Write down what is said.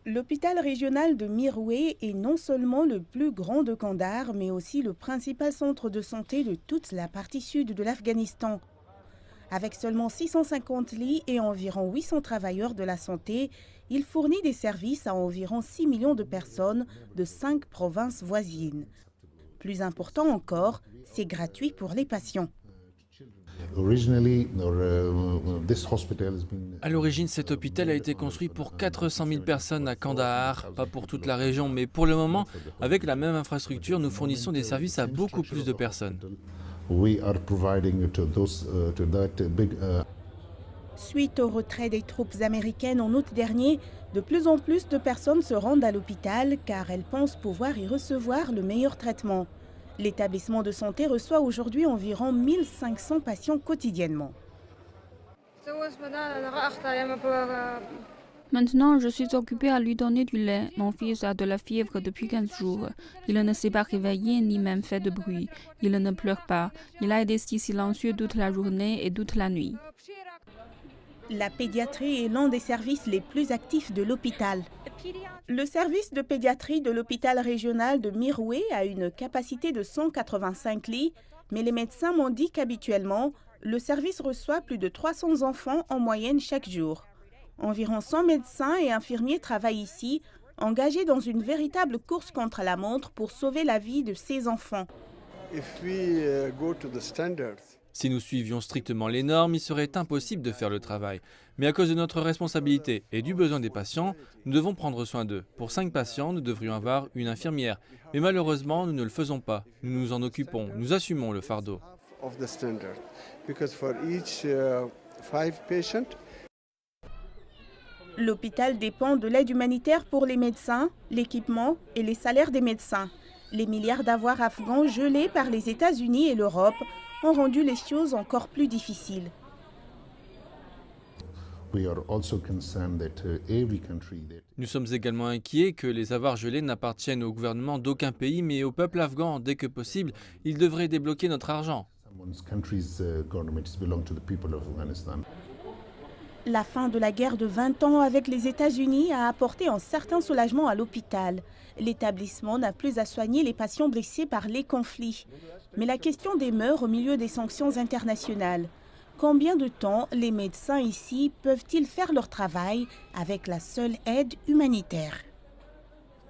L'hôpital régional de Mirwe est non seulement le plus grand de Kandahar, mais aussi le principal centre de santé de toute la partie sud de l'Afghanistan. Avec seulement 650 lits et environ 800 travailleurs de la santé, il fournit des services à environ 6 millions de personnes de 5 provinces voisines. Plus important encore, c'est gratuit pour les patients. À l'origine, cet hôpital a été construit pour 400 000 personnes à Kandahar, pas pour toute la région, mais pour le moment, avec la même infrastructure, nous fournissons des services à beaucoup plus de personnes. Suite au retrait des troupes américaines en août dernier, de plus en plus de personnes se rendent à l'hôpital car elles pensent pouvoir y recevoir le meilleur traitement. L'établissement de santé reçoit aujourd'hui environ 1500 patients quotidiennement. Maintenant, je suis occupée à lui donner du lait. Mon fils a de la fièvre depuis 15 jours. Il ne s'est pas réveillé ni même fait de bruit. Il ne pleure pas. Il a été si silencieux toute la journée et toute la nuit. La pédiatrie est l'un des services les plus actifs de l'hôpital. Le service de pédiatrie de l'hôpital régional de Mirwe a une capacité de 185 lits, mais les médecins m'ont dit qu'habituellement, le service reçoit plus de 300 enfants en moyenne chaque jour. Environ 100 médecins et infirmiers travaillent ici, engagés dans une véritable course contre la montre pour sauver la vie de ces enfants. Si nous suivions strictement les normes, il serait impossible de faire le travail. Mais à cause de notre responsabilité et du besoin des patients, nous devons prendre soin d'eux. Pour 5 patients, nous devrions avoir une infirmière. Mais malheureusement, nous ne le faisons pas. Nous nous en occupons, nous assumons le fardeau. L'hôpital dépend de l'aide humanitaire pour les médecins, l'équipement et les salaires des médecins. Les milliards d'avoirs afghans gelés par les États-Unis et l'Europe ont rendu les choses encore plus difficiles. Nous sommes également inquiets que les avoirs gelés n'appartiennent au gouvernement d'aucun pays, mais au peuple afghan. Dès que possible, ils devraient débloquer notre argent. La fin de la guerre de 20 ans avec les États-Unis a apporté un certain soulagement à l'hôpital. L'établissement n'a plus à soigner les patients blessés par les conflits. Mais la question demeure au milieu des sanctions internationales. Combien de temps les médecins ici peuvent-ils faire leur travail avec la seule aide humanitaire ?